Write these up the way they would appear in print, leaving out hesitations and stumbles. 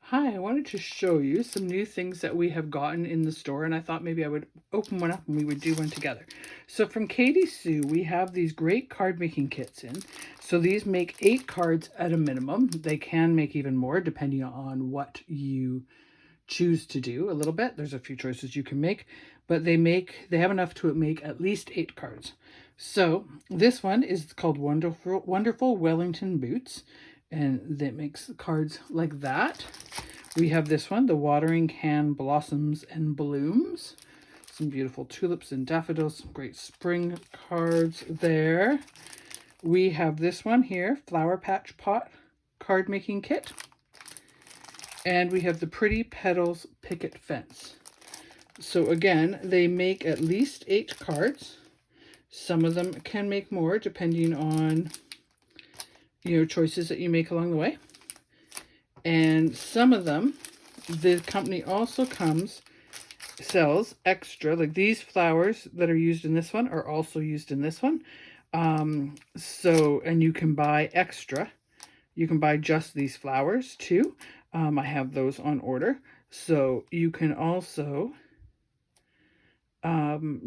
Hi, I wanted to show you some new things that we have gotten in the store, and I thought maybe I would open one up and we would do one together. So from Katy Sue, we have these great card making kits in. So these make 8 cards at a minimum. They can make even more depending on what you choose to do a little bit. There's a few choices you can make, but they have enough to make at least 8 cards. So this one is called Wonderful Wellington Boots, and that makes cards like that. We have this one, the Watering Can Blossoms and Blooms. Some beautiful tulips and daffodils, some great spring cards there. We have this one here, Flower Patch Pot card making kit. And we have the Pretty Petals Picket Fence. So again, they make at least 8 cards. Some of them can make more depending on choices that you make along the way. And some of them, the company also sells extra, like these flowers that are used in this one are also used in this one. And you can buy extra. You can buy just these flowers too. I have those on order. So you can also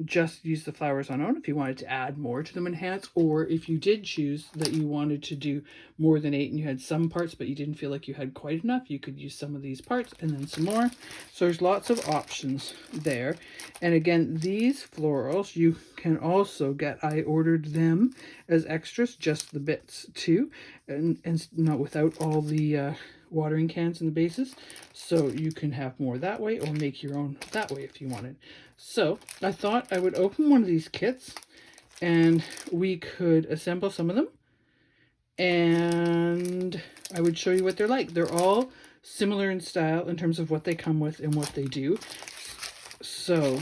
just use the flowers on own if you wanted to add more to them enhance, or if you did choose that you wanted to do more than 8 and you had some parts but you didn't feel like you had quite enough, you could use some of these parts and then some more. So there's lots of options there. And again, these florals you can also get. I ordered them as extras, just the bits too, and not without all the watering cans and the bases, so you can have more that way or make your own that way if you wanted. So I thought I would open one of these kits and we could assemble some of them, and I would show you what they're like. They're all similar in style in terms of what they come with and what they do. So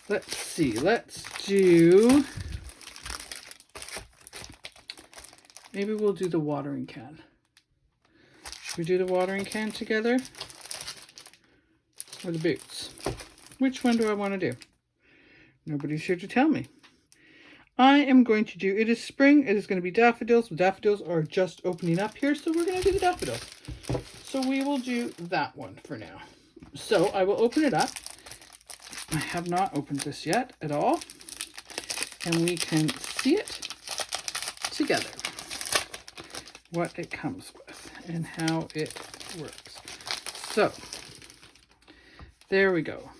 let's see, maybe we'll do the watering can. Should we do the watering can together? Or the boots? Which one do I want to do? Nobody's here to tell me. I am going to do, it is spring, it is going to be daffodils. The daffodils are just opening up here, so we're going to do the daffodils. So we will do that one for now. So I will open it up. I have not opened this yet at all. And we can see it together. What it comes with and how it works. So there we go.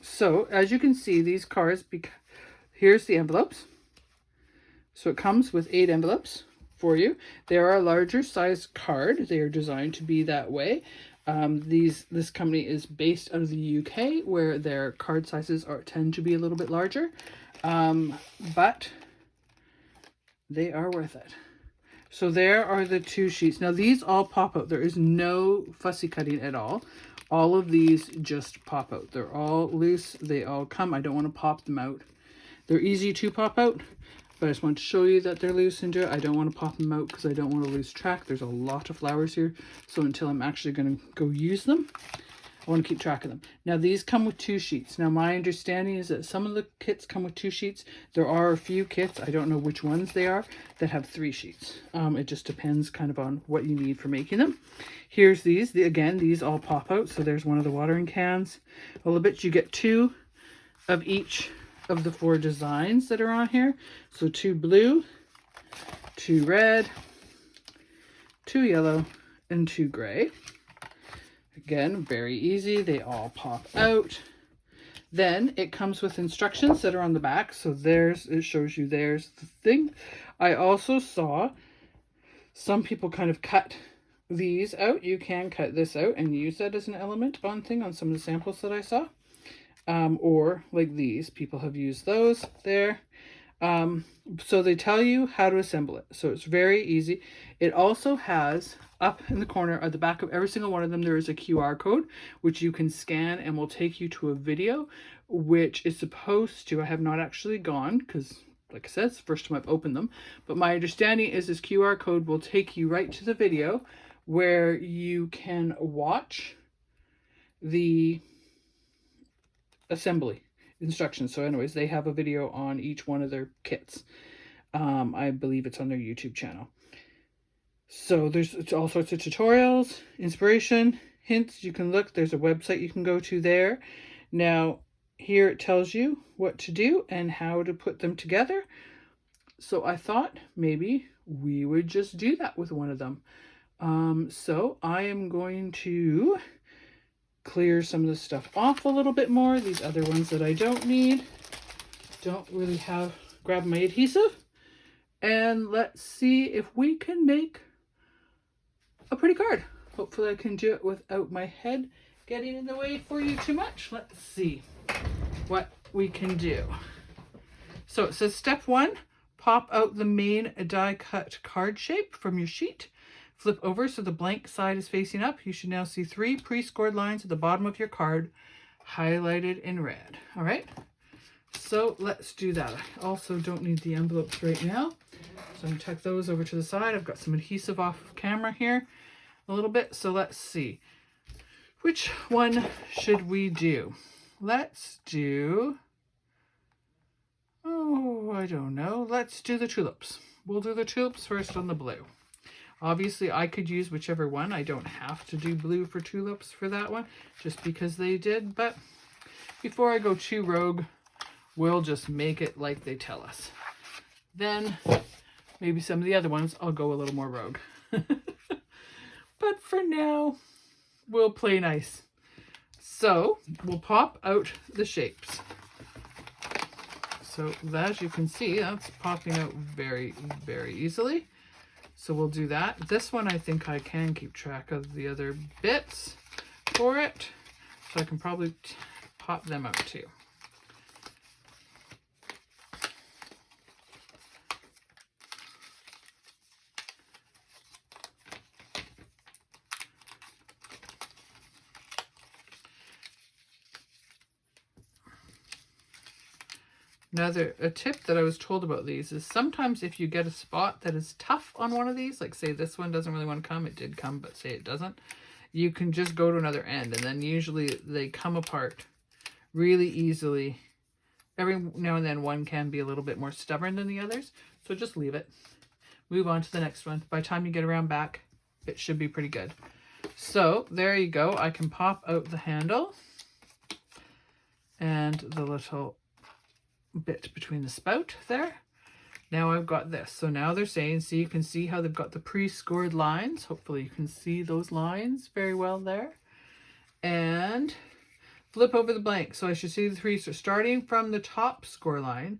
So as you can see, these cards, here's the envelopes. So it comes with 8 envelopes for you. They are a larger size card. They are designed to be that way. This company is based out of the UK, where their card sizes tend to be a little bit larger, but they are worth it. So there are the 2 sheets. Now these all pop out. There is no fussy cutting at all. All of these just pop out. They're all loose. They all come. I don't want to pop them out. They're easy to pop out, but I just want to show you that they're loose and do it. I don't want to pop them out because I don't want to lose track. There's a lot of flowers here. So until I'm actually going to go use them, I want to keep track of them. Now these come with 2 sheets. Now my understanding is that some of the kits come with 2 sheets. There are a few kits, I don't know which ones they are, that have 3 sheets. It just depends kind of on what you need for making them. Here's these. Again, these all pop out. So there's one of the watering cans. A little bit. You get 2 of each of the 4 designs that are on here. So 2 blue, 2 red, 2 yellow, and 2 gray. Again, very easy. They all pop out. Then it comes with instructions that are on the back. So it shows you there's the thing. I also saw some people kind of cut these out. You can cut this out and use that as an element on some of the samples that I saw. Or like these, people have used those there. So they tell you how to assemble it. So it's very easy. It also has up in the corner at the back of every single one of them, there is a QR code, which you can scan and will take you to a video, which is supposed to, I have not actually gone because like I said, it's the first time I've opened them, but my understanding is this QR code will take you right to the video where you can watch the assembly instructions. So anyways, they have a video on each one of their kits. I believe it's on their YouTube channel. So there's all sorts of tutorials, inspiration, hints. You can look. There's a website you can go to there. Now, here it tells you what to do and how to put them together. So I thought maybe we would just do that with one of them. So I am going to clear some of the stuff off a little bit more. These other ones that I don't need, don't really have, grab my adhesive, and let's see if we can make a pretty card. Hopefully I can do it without my head getting in the way for you too much. Let's see what we can do. So it says step 1, pop out the main die cut card shape from your sheet. Flip over so the blank side is facing up. You should now see 3 pre-scored lines at the bottom of your card highlighted in red. All right, so let's do that. I also don't need the envelopes right now, so I'm gonna tuck those over to the side. I've got some adhesive off camera here a little bit, so let's see. Which one should we do? Let's do, oh, I don't know. Let's do the tulips. We'll do the tulips first on the blue. Obviously, I could use whichever one. I don't have to do blue for tulips for that one, just because they did. But before I go too rogue, we'll just make it like they tell us. Then maybe some of the other ones, I'll go a little more rogue. But for now, we'll play nice. So we'll pop out the shapes. So as you can see, that's popping out very, very easily. So we'll do that. This one, I think I can keep track of the other bits for it. So I can probably pop them out too. A tip that I was told about these is sometimes if you get a spot that is tough on one of these, like say this one doesn't really want to come, it did come, but say it doesn't, you can just go to another end, and then usually they come apart really easily. Every now and then one can be a little bit more stubborn than the others, so just leave it. Move on to the next one. By the time you get around back, it should be pretty good. So there you go. I can pop out the handle and the little bit between the spout there. Now I've got this. So now they're saying, see, you can see how they've got the pre-scored lines. Hopefully you can see those lines very well there. And flip over the blank. So I should see the 3. So starting from the top score line,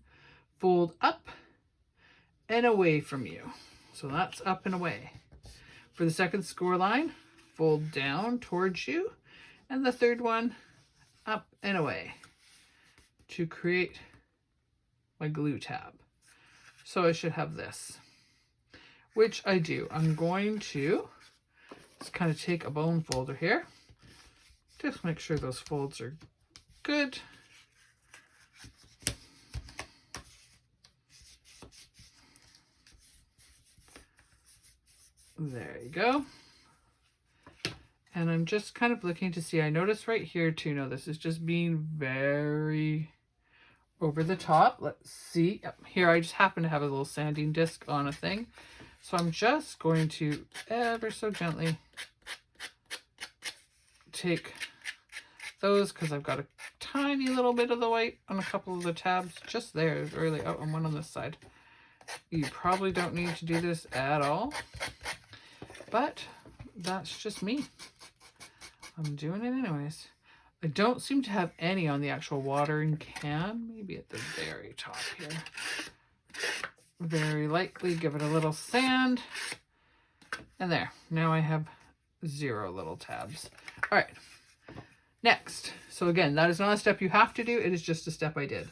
fold up and away from you. So that's up and away. For the second score line, fold down towards you. And the third one, up and away to create my glue tab. So I should have this, which I do. I'm going to just kind of take a bone folder here. Just make sure those folds are good. There you go. And I'm just kind of looking to see, I notice right here too, now this is just being very over the top. Let's see. Yep, here I just happen to have a little sanding disc on a thing. So I'm just going to ever so gently take those, because I've got a tiny little bit of the white on a couple of the tabs just there, really. Oh, and one on this side. You probably don't need to do this at all, but that's just me. I'm doing it anyways. I don't seem to have any on the actual watering can. Maybe at the very top here. Very lightly give it a little sand. And there. Now I have 0 little tabs. All right. Next. So again, that is not a step you have to do. It is just a step I did.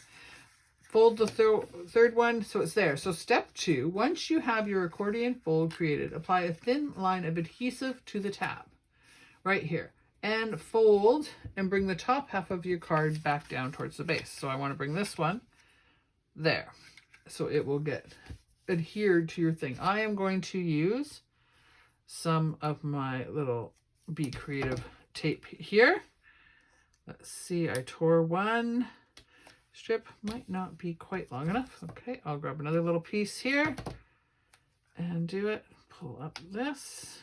Fold the third one so it's there. So step 2, once you have your accordion fold created, apply a thin line of adhesive to the tab right here. And fold and bring the top half of your card back down towards the base. So I want to bring this one there, so it will get adhered to your thing. I am going to use some of my little Be Creative tape here. Let's see, I tore one strip, might not be quite long enough. Okay, I'll grab another little piece here and do it. pull up this,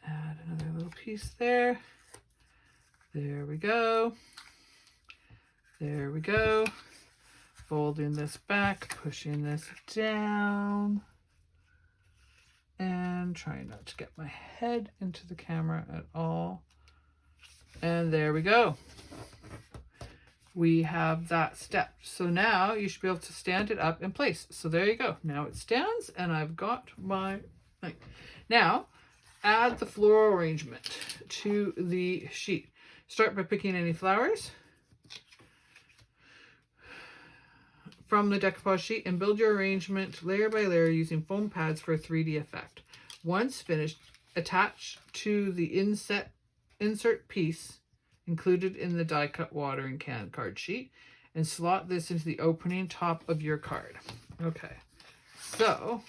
add another little piece there. There we go. There we go. Folding this back, pushing this down, and trying not to get my head into the camera at all. And there we go. We have that step. So now you should be able to stand it up in place. So there you go. Now it stands and I've got my thing. Now add the floral arrangement to the sheet. Start by picking any flowers from the decoupage sheet and build your arrangement layer by layer using foam pads for a 3D effect. Once finished, attach to the insert piece included in the die cut watering can card sheet and slot this into the opening top of your card. Okay, so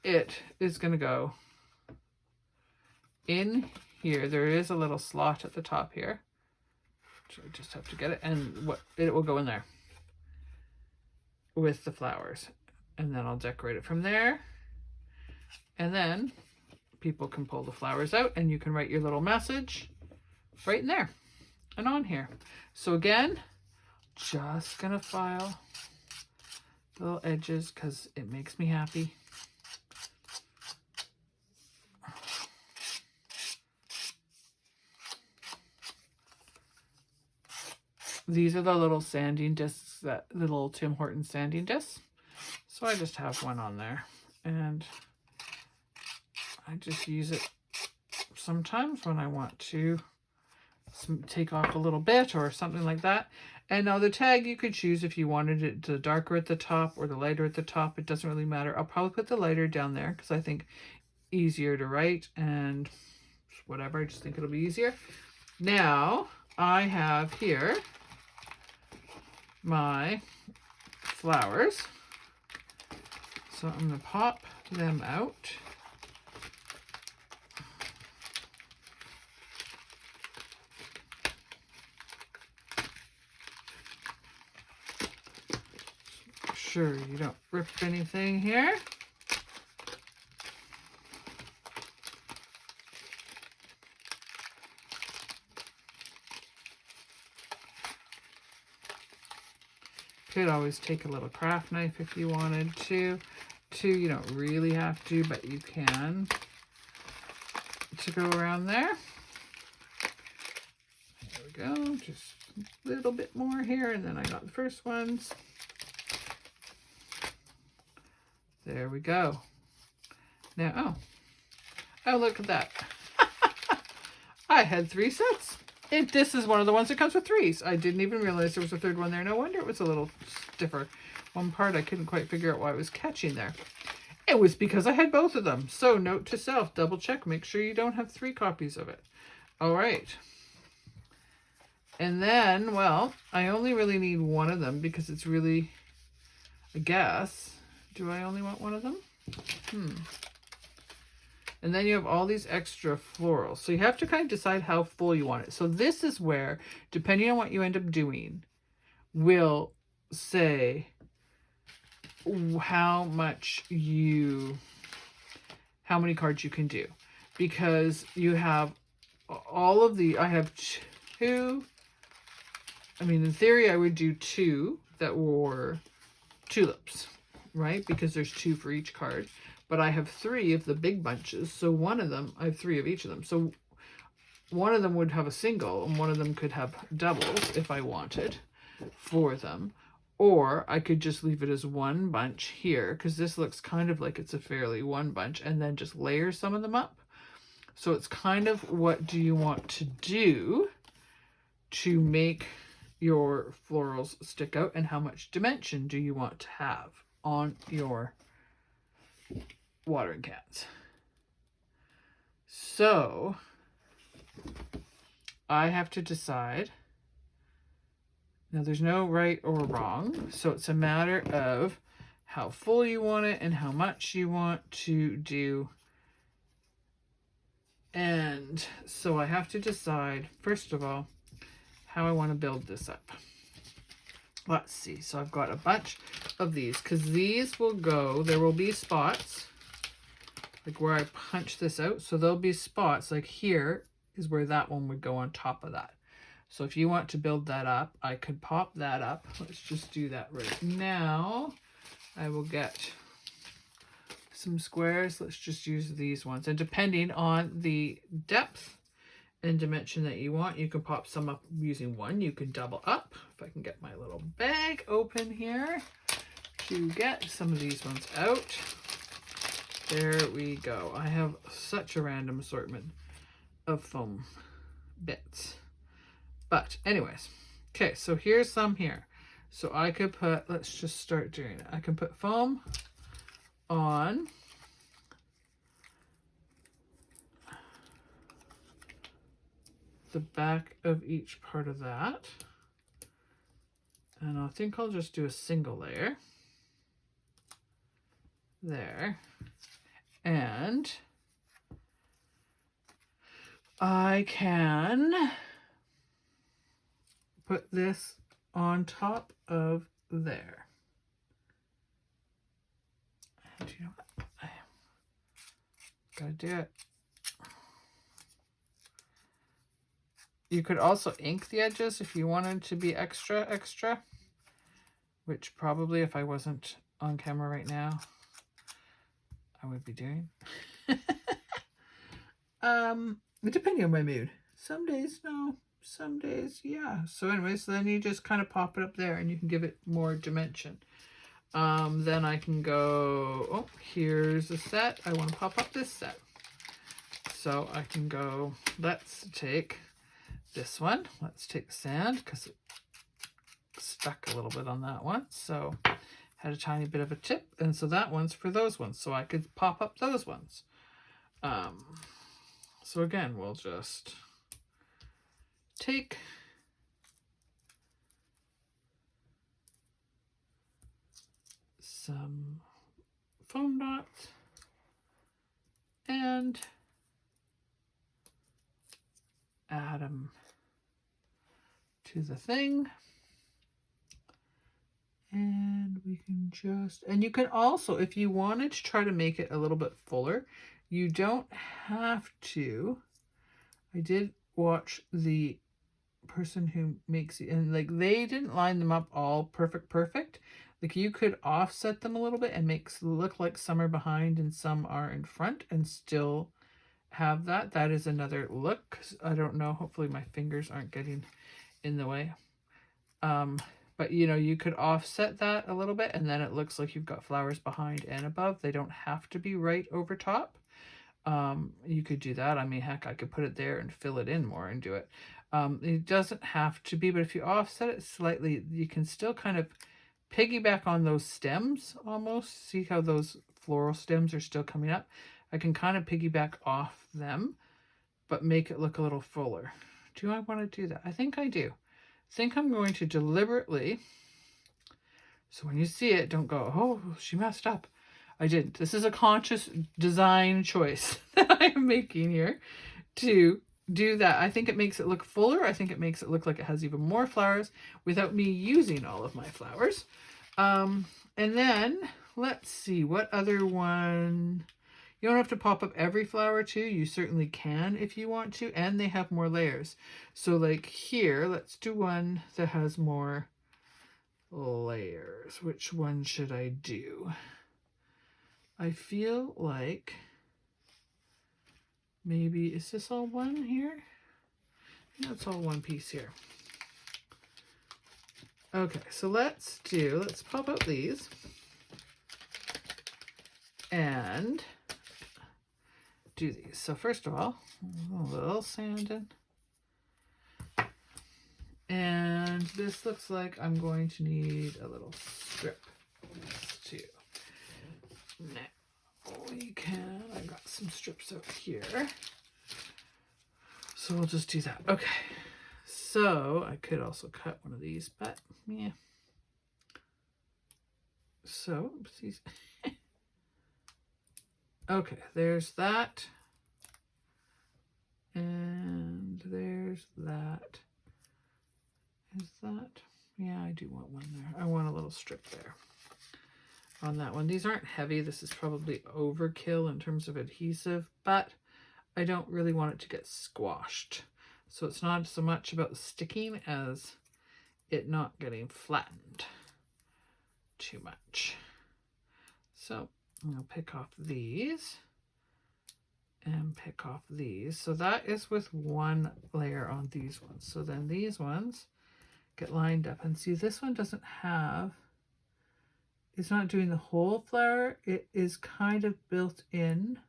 it is going to go in here. There is a little slot at the top here. So I just have to get it, and it will go in there with the flowers. And then I'll decorate it from there. And then people can pull the flowers out and you can write your little message right in there and on here. So again, just gonna file the little edges because it makes me happy. These are the little sanding discs, the little Tim Hortons sanding discs. So I just have one on there and I just use it sometimes when I want to take off a little bit or something like that. And now the tag you could choose if you wanted it the darker at the top or the lighter at the top. It doesn't really matter. I'll probably put the lighter down there because I think easier to write and whatever. I just think it'll be easier. Now I have here my flowers. So I'm going to pop them out. Sure you don't rip anything here. Could always take a little craft knife if you wanted to. You don't really have to, but you can to go around there. There we go. Just a little bit more here, and then I got the first ones. There we go. Now, oh, look at that. I had 3 sets. This is one of the ones that comes with 3s. I didn't even realize there was a third one there. No wonder it was a little stiffer. One part I couldn't quite figure out why it was catching there. It was because I had both of them. So note to self, double check. Make sure you don't have 3 copies of it. All right. And then, well, I only really need one of them because it's really, I guess, do I only want one of them? And then you have all these extra florals. So you have to kind of decide how full you want it. So this is where, depending on what you end up doing, will say how many cards you can do. Because you have all of the, I have 2, I mean, in theory, I would do 2 that were tulips, right? Because there's 2 for each card. But I have 3 of the big bunches. So one of them, I have 3 of each of them. So one of them would have a single and one of them could have doubles if I wanted for them. Or I could just leave it as one bunch here because this looks kind of like it's a fairly one bunch and then just layer some of them up. So it's kind of what do you want to do to make your florals stick out and how much dimension do you want to have on your watering cans. So I have to decide. Now there's no right or wrong. So it's a matter of how full you want it and how much you want to do. And so I have to decide, first of all, how I want to build this up. let's see. So I've got a bunch of these because these will go, there will be spots like where I punch this out. So there'll be spots like here is where that one would go on top of that. So if you want to build that up, I could pop that up. Let's just do that right now. I will get some squares. Let's just use these ones. And depending on the depth and dimension that you want, you can pop some up using one. You can double up. If I can get my little bag open here to get some of these ones out. There we go. I have such a random assortment of foam bits. But anyways, okay, so here's some here. So I could put, let's just start doing it. I can put foam on the back of each part of that. And I think I'll just do a single layer. There. And I can put this on top of there. And you know what? I gotta do it. You could also ink the edges if you wanted to be extra, which probably if I wasn't on camera right now, I would be doing. Depending on my mood. Some days, no. Some days, yeah. So anyways, then you just kind of pop it up there and you can give it more dimension. Then I can go, oh, here's a set. I want to pop up this set. So I can go, let's take this one. Let's take sand because it stuck a little bit on that one. So had a tiny bit of a tip. And so that one's for those ones. So I could pop up those ones. So again, we'll just take some foam dots and add them to the thing. And we can just, and you can also, if you wanted to try to make it a little bit fuller, you don't have to. I did watch the person who makes it, and like they didn't line them up all perfect. Like you could offset them a little bit and make it look like some are behind and some are in front and still have that. That is another look. 'Cause I don't know, hopefully my fingers aren't getting in the way. But you know, you could offset that a little bit and then it looks like you've got flowers behind and above. They don't have to be right over top. You could do that. I mean, heck, I could put it there and fill it in more and do it. It doesn't have to be, but if you offset it slightly, you can still kind of piggyback on those stems almost. See how those floral stems are still coming up? I can kind of piggyback off them, but make it look a little fuller. Do I want to do that? I think I do. I think I'm going to deliberately, so when you see it, don't go, oh, she messed up. I didn't. This is a conscious design choice that I am making here to do that. I think it makes it look fuller. I think it makes it look like it has even more flowers without me using all of my flowers. And then let's see what other one. You don't have to pop up every flower too. You certainly can if you want to, and they have more layers. So like here, let's do one that has more layers. Which one should I do? I feel like maybe, is this all one here? Yeah, it's all one piece here. Okay, so let's pop out these and do these. So first of all, a little sand in. And this looks like I'm going to need a little strip too. Now we can, I got some strips out here. So we'll just do that. Okay. So I could also cut one of these, but yeah. So, oopsies. Okay, there's that. And there's that. Is that? Yeah, I do want one there. I want a little strip there on that one. These aren't heavy. This is probably overkill in terms of adhesive, but I don't really want it to get squashed. So it's not so much about sticking as it not getting flattened too much. So I'll pick off these and pick off these. So that is with one layer on these ones. So then these ones get lined up, and see, this one doesn't have, it's not doing the whole flower. It is kind of built in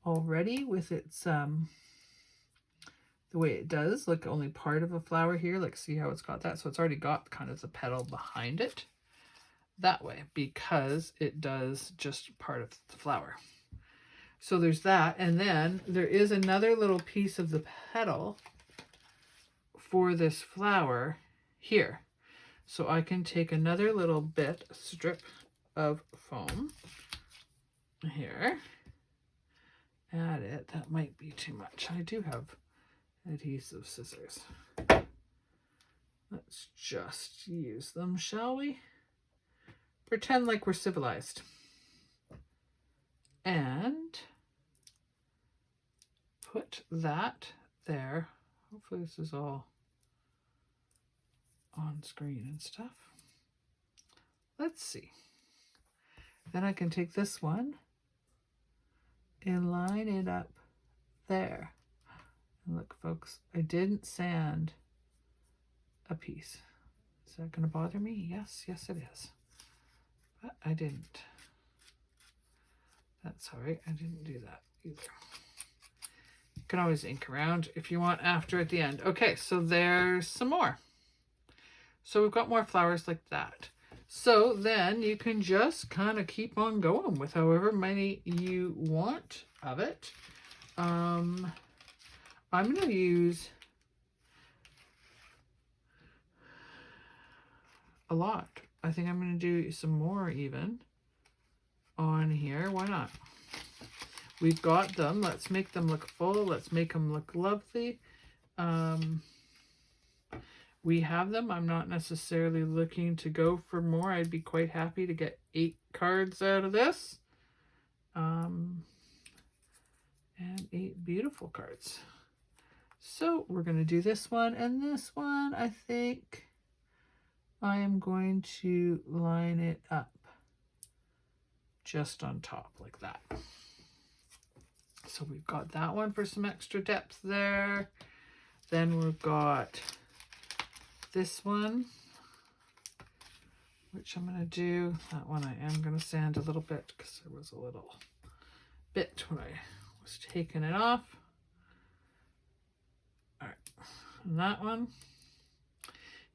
already with its the way it does, like only part of a flower here. Like, see how it's got that? So it's already got kind of the petal behind it that way, because it does just part of the flower. So there's that, and then there is another little piece of the petal for this flower here. So I can take another little strip of foam here, add it. That might be too much. I do have adhesive scissors. Let's just use them, shall we? Pretend like we're civilized. And put that there. Hopefully this is all on screen and stuff. Let's see. Then I can take this one and line it up there. And look, folks, I didn't sand a piece. Is that going to bother me? Yes, yes it is. But I didn't. That's all right. I didn't do that either. You can always ink around if you want after at the end. Okay, so there's some more. So we've got more flowers like that. So then you can just kind of keep on going with however many you want of it. I'm going to use a lot. I think I'm going to do some more even on here. Why not? We've got them. Let's make them look full. Let's make them look lovely. We have them. I'm not necessarily looking to go for more. I'd be quite happy to get 8 cards out of this. And 8 beautiful cards. So we're going to do this one and this one. I think I am going to line it up just on top like that. So we've got that one for some extra depth there. Then we've got this one, which I'm going to do. That one I am going to sand a little bit because there was a little bit when I was taking it off. All right, and that one.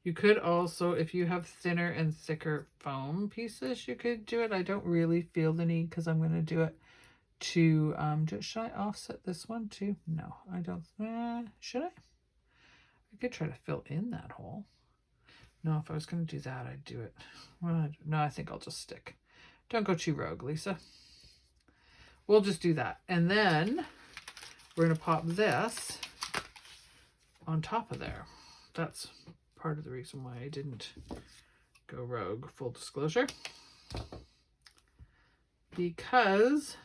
You could also, if you have thinner and thicker foam pieces, you could do it. I don't really feel the need because I'm going to do it to, should I offset this one too? No, I don't. Should I? I could try to fill in that hole. No, if I was going to do that, I'd do it. Well, no, I think I'll just stick. Don't go too rogue, Lisa. We'll just do that. And then we're going to pop this on top of there. That's part of the reason why I didn't go rogue, full disclosure. Because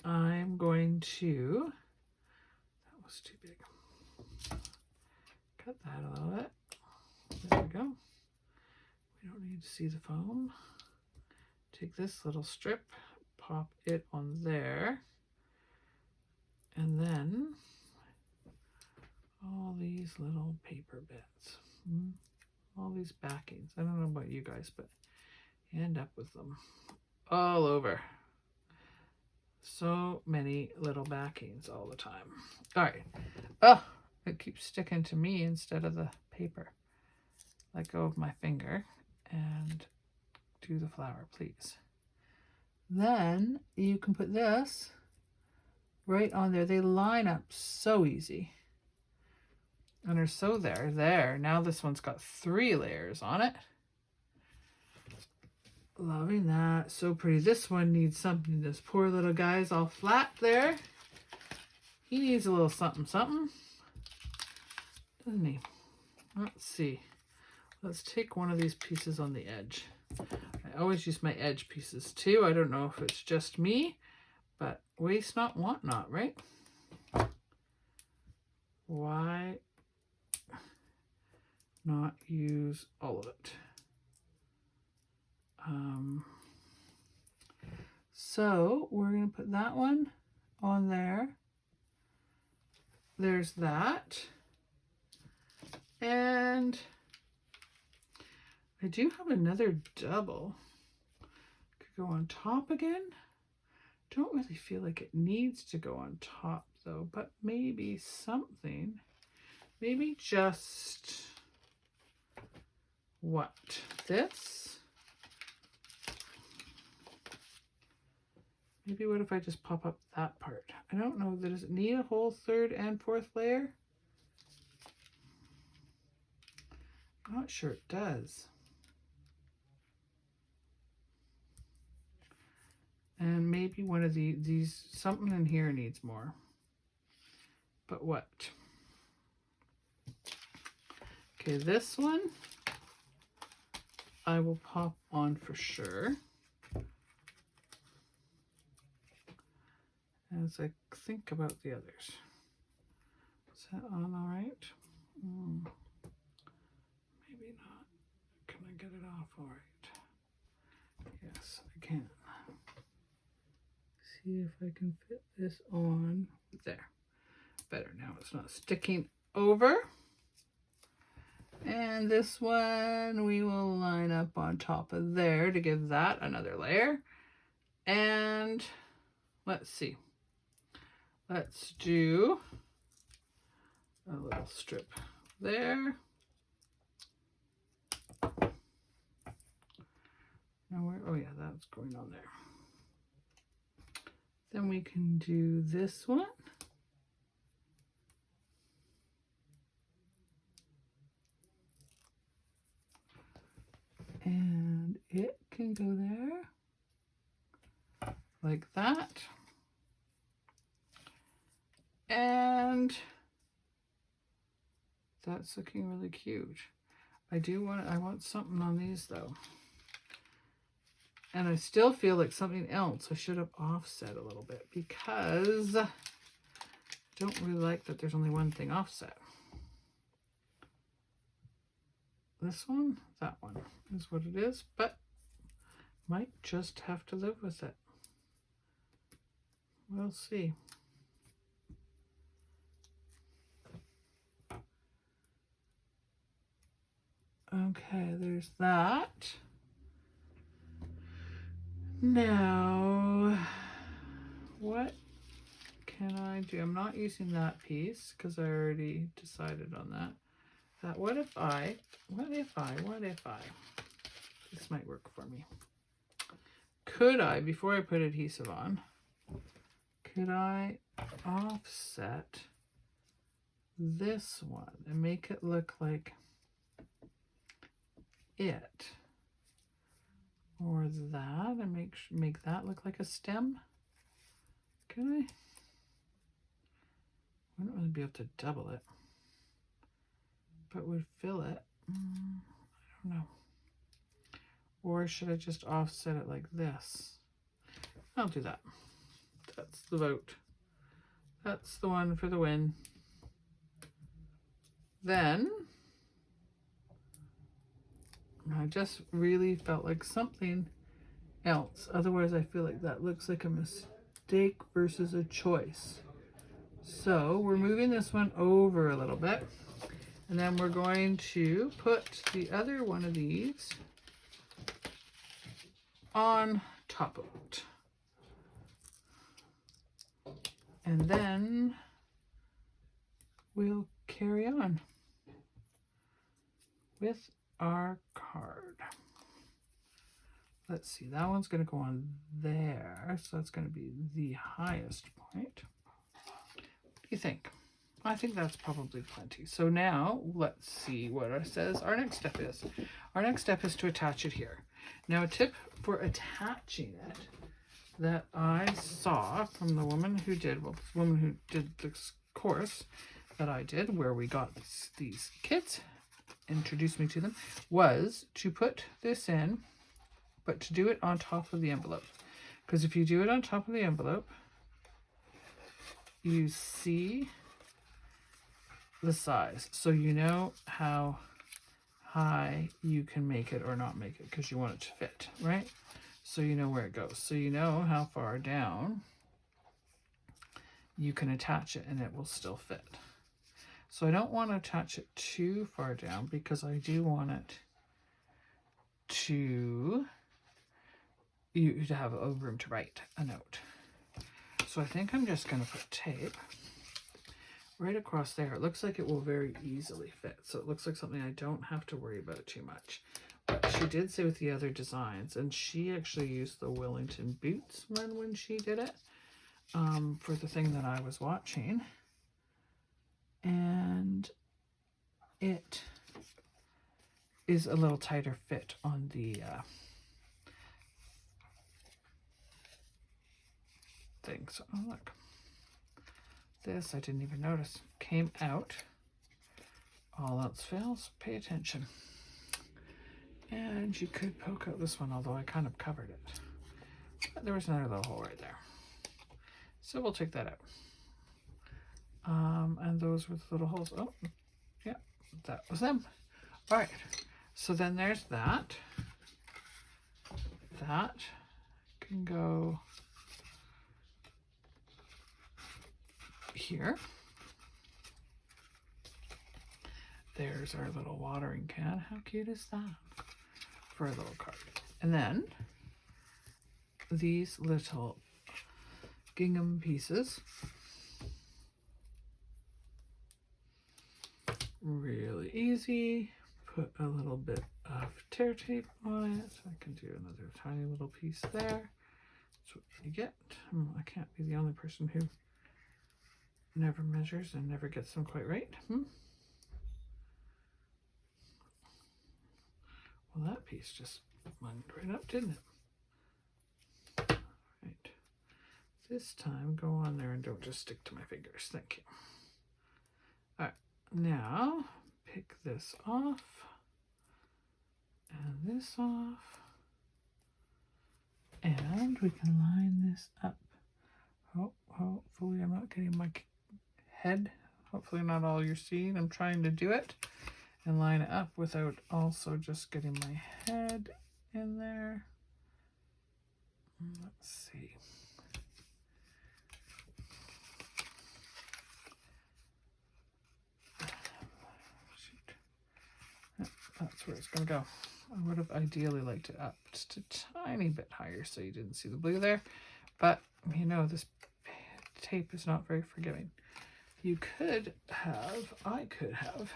I'm going to, that was too big. Cut that a little bit. There we go. We don't need to see the foam. Take this little strip, pop it on there, and then all these little paper bits, all these backings. I don't know about you guys, but you end up with them all over. So many little backings all the time. All right. Oh, it keeps sticking to me instead of the paper. Let go of my finger and do the flower, please. Then you can put this right on there. They line up so easy. And they're so there. Now this one's got 3 layers on it. Loving that. So pretty. This one needs something. This poor little guy's all flat there. He needs a little something, something. doesn't he? Let's see. Let's take one of these pieces on the edge. I always use my edge pieces too. I don't know if it's just me, but waste not, want not, right? Why not use all of it? So we're going to put that one on there. There's that. And I do have another double. Could go on top again. Don't really feel like it needs to go on top though, but maybe something. Maybe just what? This? Maybe what if I just pop up that part? I don't know. Does it need a whole third and fourth layer? I'm not sure it does. And maybe one of these, something in here needs more. But what? Okay, this one I will pop on for sure. As I think about the others. Is that on all right? Maybe not. Can I get it off all right? Yes, I can. See if I can fit this on there. Better now, it's not sticking over. And this one we will line up on top of there to give that another layer. And let's see. Let's do a little strip there. Now where, oh yeah, that's going on there. Then we can do this one. And it can go there like that. And that's looking really cute. I want something on these though. And I still feel like something else I should have offset a little bit because I don't really like that there's only one thing offset. This one, that one is what it is, but might just have to live with it. We'll see. Okay, there's that. Now, what can I do? I'm not using that piece because I already decided on that. What if I, this might work for me. Could I, before I put adhesive on, could I offset this one and make it look like it? Or that, and make that look like a stem? Can I? I wouldn't really be able to double it, but would fill it. I don't know. Or should I just offset it like this? I'll do that. That's the vote. That's the one for the win. Then I just really felt like something else. Otherwise, I feel like that looks like a mistake versus a choice. So we're moving this one over a little bit. And then we're going to put the other one of these on top of it. And then we'll carry on with our card. Let's see, that one's going to go on there, so that's going to be the highest point. What do you think? I think that's probably plenty. So now let's see what it says our next step is. Our next step is to attach it here. Now a tip for attaching it that I saw from the woman who did, this course, that I did where we got these kits, introduced me to them, was to put this in, but to do it on top of the envelope. Because if you do it on top of the envelope, you see the size. So you know how high you can make it or not make it because you want it to fit, right? So you know where it goes. So you know how far down you can attach it and it will still fit. So I don't want to attach it too far down because I do want it to, you to have a room to write a note. So I think I'm just going to put tape right across there. It looks like it will very easily fit. So it looks like something I don't have to worry about too much. But she did say with the other designs, and she actually used the Wellington boots when she did it for the thing that I was watching. And it is a little tighter fit on the thing. So, oh look. This, I didn't even notice, came out. All else fails, pay attention. And you could poke out this one, although I kind of covered it. But there was another little hole right there. So we'll take that out. And those were the little holes. Oh, yeah, that was them. All right, so then there's that. That can go here. There's our little watering can. How cute is that? For a little card. And then these little gingham pieces. Really easy. Put a little bit of tear tape on it. So I can do another tiny little piece there. That's what you get. I can't be the only person who never measures and never gets them quite right. Well, that piece just went right up, didn't it? Right. This time, go on there and don't just stick to my fingers. Thank you. All right. Now, pick this off and this off. And we can line this up. Oh, hopefully I'm not getting my head. Hopefully not all you're seeing. I'm trying to do it and line it up without also just getting my head in there. Let's see. Shoot. That's where it's going to go. I would have ideally liked it up just a tiny bit higher so you didn't see the blue there. But, you know, this tape is not very forgiving. You could have, I could have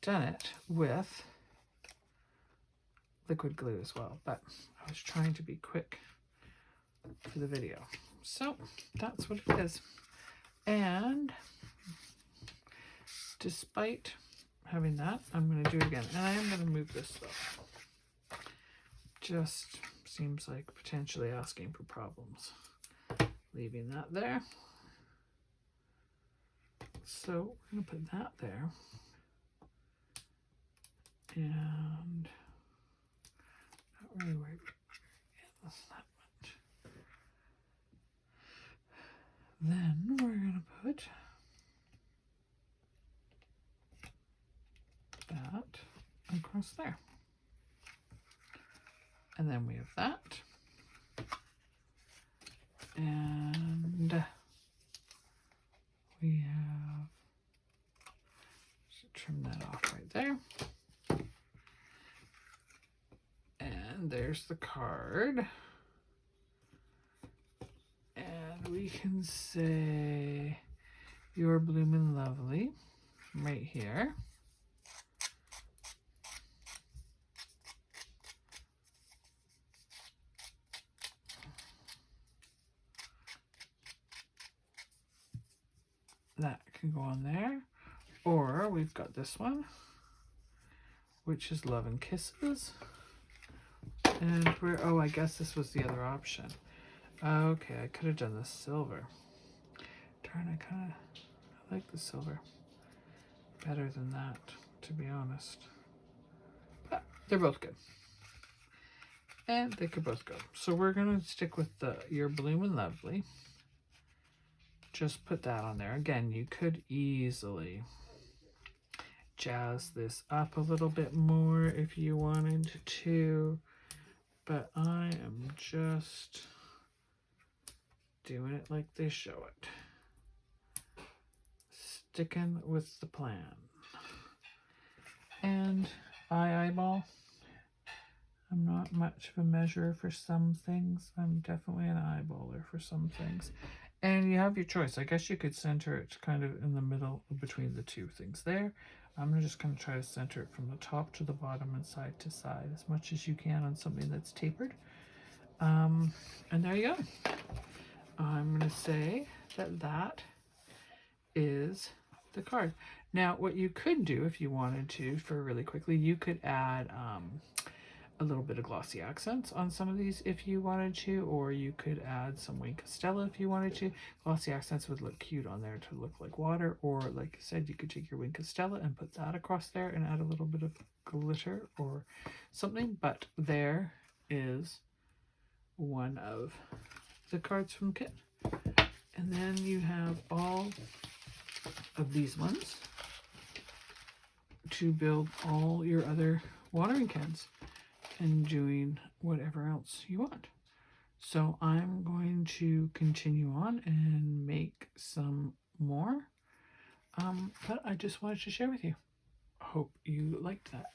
done it with liquid glue as well, but I was trying to be quick for the video. So that's what it is. And despite having that, I'm going to do it again. And I am going to move this though. Just seems like potentially asking for problems. Leaving that there. So we're going to put that there. And not really where that's that much. Then we're going to put that across there. And then we have that. And we have, trim that off right there. And there's the card. And we can say, "You're bloomin' lovely," right here. That can go on there. Or we've got this one, which is Love and Kisses. And we're, oh, I guess this was the other option. Okay, I could have done the silver. Darn, I like the silver. better than that, to be honest. But they're both good. And they could both go. So we're going to stick with the Your Bloomin' Lovely. Just put that on there. Again, you could easily jazz this up a little bit more if you wanted to. But I am just doing it like they show it. Sticking with the plan. And eyeball. I'm not much of a measurer for some things. I'm definitely an eyeballer for some things. And you have your choice. I guess you could center it kind of in the middle between the two things there. I'm just going to try to center it from the top to the bottom and side to side as much as you can on something that's tapered. And there you go. I'm going to say that that is the card. Now, what you could do if you wanted to, for really quickly, you could add a little bit of glossy accents on some of these if you wanted to, or you could add some Wink Stella if you wanted to. Glossy accents would look cute on there to look like water, or like I said, you could take your Wink Stella and put that across there and add a little bit of glitter or something. But there is one of the cards from Kit. And then you have all of these ones to build all your other watering cans and doing whatever else you want. So I'm going to continue on and make some more. But I just wanted to share with you. Hope you liked that.